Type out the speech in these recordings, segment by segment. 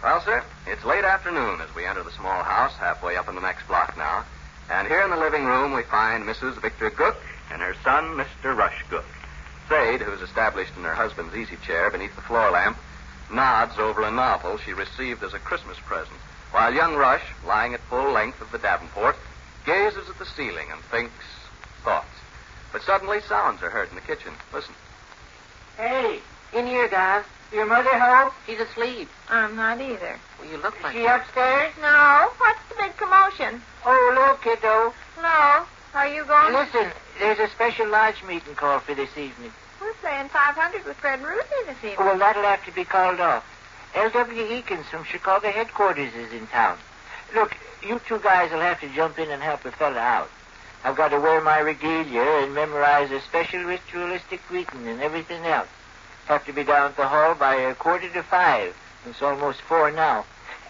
Well, sir, it's late afternoon as we enter the small house halfway up in the next block now. And here in the living room we find Mrs. Victor Gook and her son, Mr. Rush Gook. Sade, who's established in her husband's easy chair beneath the floor lamp, nods over a novel she received as a Christmas present, while young Rush, lying at full length of the Davenport, gazes at the ceiling and thinks thoughts. But suddenly sounds are heard in the kitchen. Listen. Hey, in here, guys. Your mother home? She's asleep. I'm not either. Well, you look like She upstairs? No. What's the big commotion? Oh, hello, kiddo. No. Are you going? Listen, there's a special lodge meeting called for this evening. We're playing 500 with Fred and Ruthie this evening. Well, that'll have to be called off. L.W. Eakins from Chicago headquarters is in town. Look, you two guys will have to jump in and help a fella out. I've got to wear my regalia and memorize a special ritualistic greeting and everything else. Have to be down at the hall by 4:45. It's almost 4 now.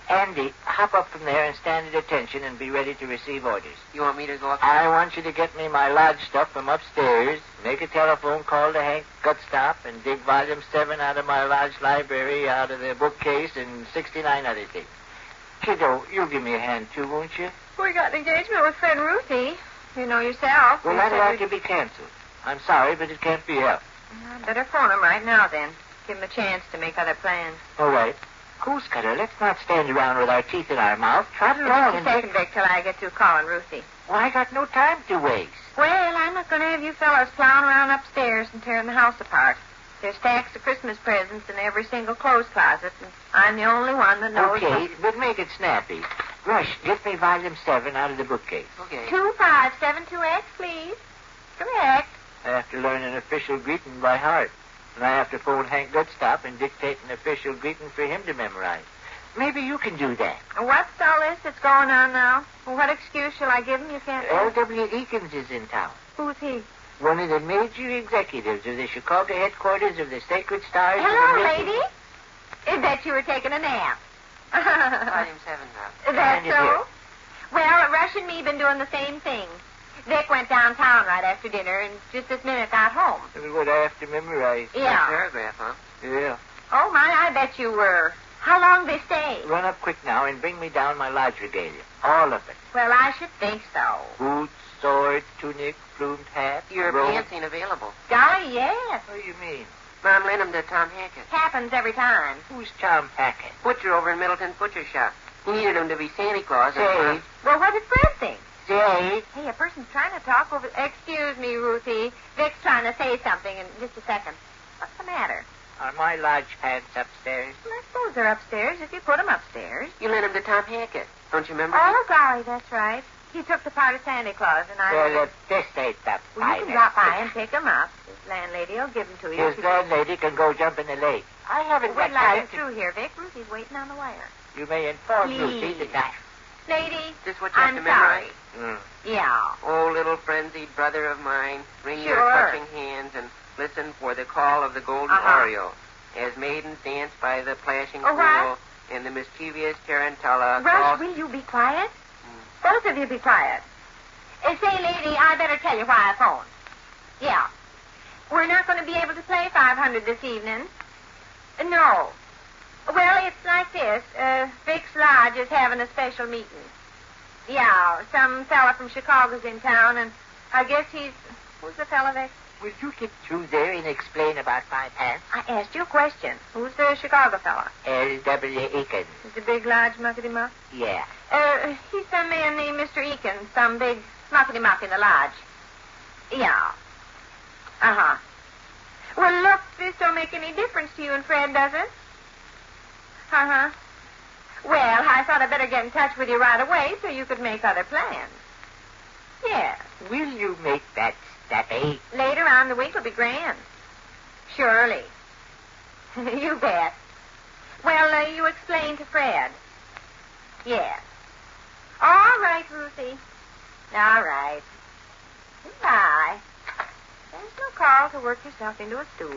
Andy, hop up from there and stand at attention and be ready to receive orders. You want me to go up? I want you to get me my lodge stuff from upstairs, make a telephone call to Hank Gutstop, and dig volume 7 out of my lodge library, out of the bookcase, and 69 other things. Kiddo, you'll give me a hand, too, won't you? We got an engagement with Fred and Ruthie. You know yourself. Well, that'll have to be canceled. I'm sorry, but it can't be helped. I'd better phone him right now, then. Give him a chance to make other plans. All right. Goose Cutter, let's not stand around with our teeth in our mouth. Trot along and... Just a second, Vic, till I get through calling Ruthie. Well, I got no time to waste. Well, I'm not going to have you fellas plowing around upstairs and tearing the house apart. There's stacks of Christmas presents in every single clothes closet, and I'm the only one that knows... Okay, but make it snappy. Rush, get me volume 7 out of the bookcase. Okay. 2572X, please. Correct. I have to learn an official greeting by heart. And I have to phone Hank Gutstop and dictate an official greeting for him to memorize. Maybe you can do that. What's all this that's going on now? Well, what excuse shall I give him? You can't... L.W. Eakins is in town. Who's he? One of the major executives of the Chicago headquarters of the Sacred Stars. Hello, lady. I bet you were taking a nap. Volume 7 now. That's Here. so? Well, Rush and me been doing the same thing. Vic went downtown right after dinner and just this minute got home. What I have to memorize. Yeah. Paragraph, huh? Yeah. Oh, my, I bet you were. How long they stay? Run up quick now and bring me down my lodge regalia. All of it. Well, I should think so. Boots, sword, tunic, plumed hat. Your robe. pants ain't available. Golly, yes. What do you mean? Mom lent them to Tom Hackett. Happens every time. Who's Tom Hackett? Butcher over in Middleton's butcher shop. He needed them to be Santa Claus. Say, Well, what did Fred think? say. Hey, a person's trying to talk over... Excuse me, Ruthie. Vic's trying to say something in just a second. What's the matter? Are my lodge pants upstairs? Well, I suppose they're upstairs if you put them upstairs. You lent them to Tom Hackett. Don't you remember? Oh, golly, that's right. He took the part of Santa Claus, and I... Well, this ain't the Well, you can finest. drop by and pick them up. His landlady will give them to you. His landlady can go jump in the lake. I haven't Wait got till I time get through here, Vic. Ruthie's waiting on the wire. You may inform Please. Lucy that Lady, Is this what you have I'm to memorize? sorry. Yeah. Oh, little frenzied brother of mine, wring your Sure. touching hands and listen for the call of the golden oriole. As maidens dance by the plashing Oh, what? pool, and the mischievous tarantella Rush, calls... will you be quiet? Both of you be quiet. Say, lady, I better tell you why I phoned. Yeah. We're not going to be able to play 500 this evening. No. Well, it's like this. Vic's Lodge is having a special meeting. Yeah, some fella from Chicago's in town, and I guess he's... Who's the fella, Vic? Will you get through there and explain about my pants? I asked you a question. Who's the Chicago fella? L.W. Eakins. Is the big lodge muckety-muck? Yeah. He's some man named Mr. Eakins, some big muckety-muck in the lodge. Yeah. Uh-huh. Well, look, this don't make any difference to you and Fred, does it? Uh-huh. Well, I thought I'd better get in touch with you right away so you could make other plans. Yes. Will you make that snappy? Later on the week will be grand. Surely. You bet. Well, you explain to Fred. Yes. All right, Ruthie. All right. Goodbye. There's no call to work yourself into a stool. You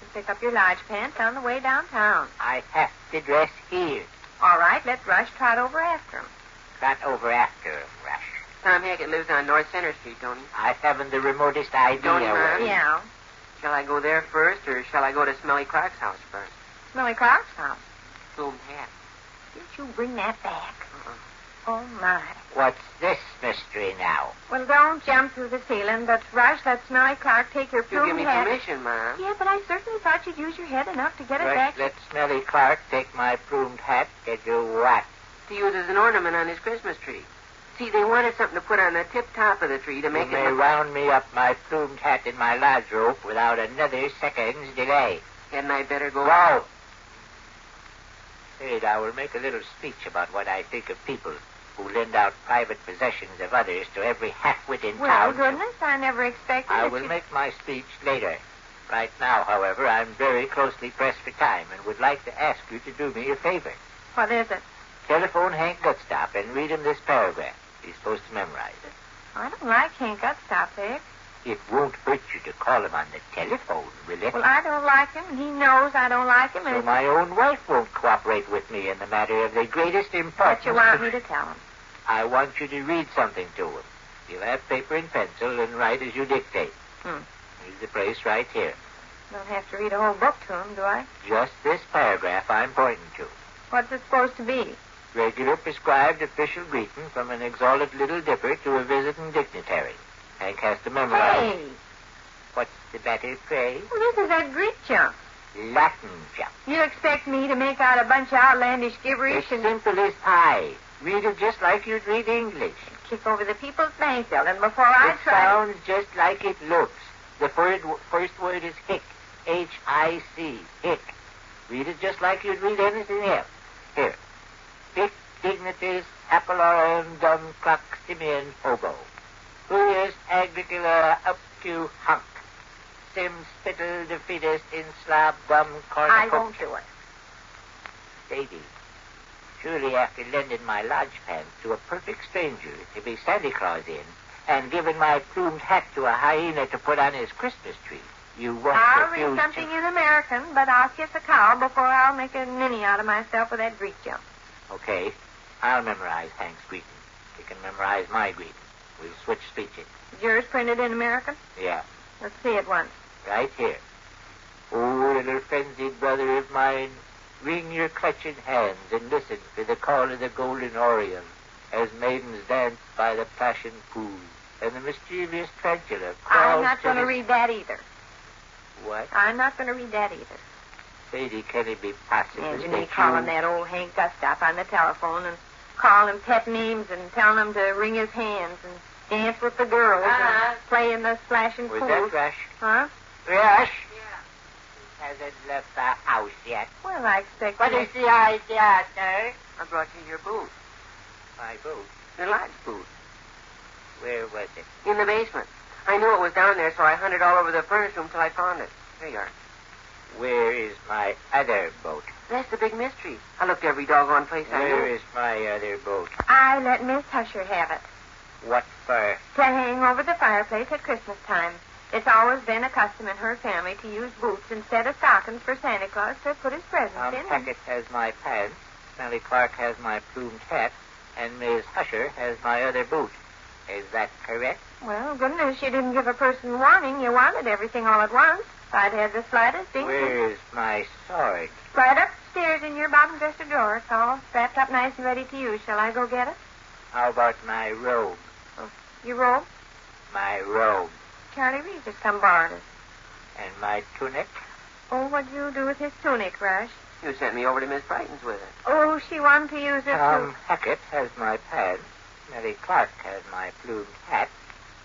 can pick up your lodge pants on the way downtown. I have to dress here. All right, let Rush trot over after him. Got over after him, Rush. Tom Hackett lives on North Center Street, don't he? I haven't the remotest idea. Don't you, where Mom? he- Yeah. Shall I go there first, or shall I go to Smelly Clark's house first? Smelly Clark's house. Plumed hat. Didn't you bring that back? Oh, my. What's this mystery now? Well, don't jump through the ceiling, but Rush, let Smelly Clark take your You plumed give me hat. permission, Mom. Yeah, but I certainly thought you'd use your head enough to get it Rush, back. let Smelly Clark take my plumed hat. Get you what? To use as an ornament on his Christmas tree. See, they wanted something to put on the tip top of the tree to make You it may look... round me up my plumed hat in my lodge rope without another second's delay. Hadn't I better go? Go! Wait, I will make a little speech about what I think of people who lend out private possessions of others to every half-wit in Well, town. goodness, I never expected I that will you'd- make my speech later. Right now, however, I'm very closely pressed for time and would like to ask you to do me a favor. What is it? Telephone Hank Gutstop and read him this paragraph. He's supposed to memorize it. I don't like Hank Gutstop, Vic. It won't hurt you to call him on the telephone, will it? Well, I don't like him, and he knows I don't like him, and So my own wife won't cooperate with me in the matter of the greatest importance. what you want me to tell him. I want you to read something to him. You'll have paper and pencil and write as you dictate. Here's the place right here. Don't have to read a whole book to him, do I? Just this paragraph I'm pointing to. What's it supposed to be? Regular prescribed official greeting from an exalted little dipper to a visiting dignitary. Hank has to memorize. Hey! What's the matter, pray? Well, this is that Greek junk. Latin jump. You expect me to make out a bunch of outlandish gibberish It's and simple as pie. Read it just like you'd read English. kick over the people's bank building before I It try? sounds just like it looks. The first word is hic. H-I-C. Hic. Read it just like you'd read anything else. Here. Hic dignitas appellarum dum proximian hobo. Huius agricola up to hunk. Sim spittle defeatest in slab dum cornucopia. I won't do it. Sadie, surely after lending my lodge pants to a perfect stranger to be Santa Claus in, and giving my plumed hat to a hyena to put on his Christmas tree, you won't I'll refuse read something to... in American, but I'll kiss a cow before I'll make a ninny out of myself with that Greek junk. Okay, I'll memorize Hank's greeting. You can memorize my greeting. We'll switch speeches. Is yours printed in American? Yeah, Let's see it once. right here. Oh, little frenzied brother of mine, wring your clutching hands and listen for the call of the golden oriole as maidens dance by the passion pool, and the mischievous tarantula I'm calls not to going to his- read that either. What? I'm not going to read that either. Sadie, can it be possible Imagine that me calling that old Hank Gutstop on the telephone and calling him pet names and telling him to wring his hands and dance with the girls and play in the splashing Was pool. that Rush? Huh? Rush? Yeah. Hasn't left the house yet. Well, I expect What you- is the idea, sir? I brought you your boot. My boot. Your lodge boot. Where was it? In the basement. I knew it was down there, so I hunted all over the furnace room till I found it. There you are. Where is my other boat? That's the big mystery. I looked every doggone place I Where knew. is my other boat? I let Miss Husher have it What for? to hang over the fireplace at Christmas time. It's always been a custom in her family to use boots instead of stockings for Santa Claus to put his presents in. Hackett has my pants, Smelly Clark has my plumed hat, and Miss Husher has my other boot. Is that correct? Well, goodness, you didn't give a person warning. You wanted everything all at once. If I'd had the slightest inkling. Where is my sword? Right upstairs in your bottom dresser drawer. It's all strapped up nice and ready to use. Shall I go get it? How about my robe? Your robe? My robe. Charlie Reeves has come borrowed it. And my tunic? Oh, what'd you do with his tunic, Rush? You sent me over to Miss Brighton's with it. Oh, she wanted to use it Tom Hackett has my pants. Smelly Clark has my plumed hat.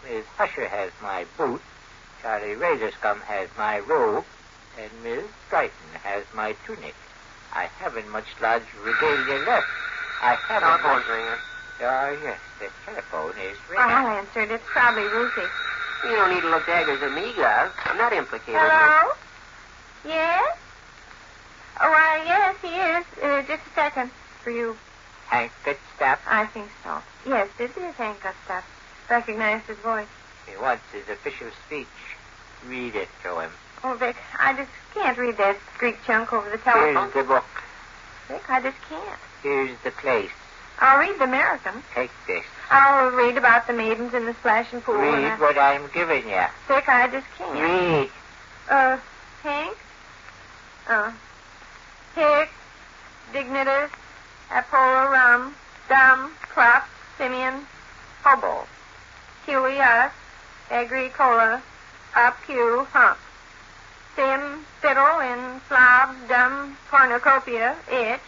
Miss Husher has my boot. Charlie Razorscum has my robe. And Miss Brighton has my tunic. I haven't much lodge regalia left. I haven't Telephone's much... ringing. Oh, yes, the telephone is to... ringing. I'll answer it. It's probably Ruthie. You don't need to look daggers at me, Gus. I'm not implicated. Hello? Yes? Oh, yes, he is. Just a second. For you. Hank Gutstop. I think so. Yes, this is Hank Gutstop. Recognized his voice. He wants his official speech. Read it to him. Oh, Vic, I just can't read that Greek chunk over the telephone. Here's the book. Vic, I just can't. Here's the place. I'll read the American. Take this. I'll read about the maidens in the splashing pool. and Read what I'm giving you. Vic, I just can't. Read. Hank? Hic, dignitas, Apola, rum, dum, crop, Simeon, hobo. Huey, us, agricola, up, Q, hump. Sim, fiddle, in, slob, dum, cornucopia, itch.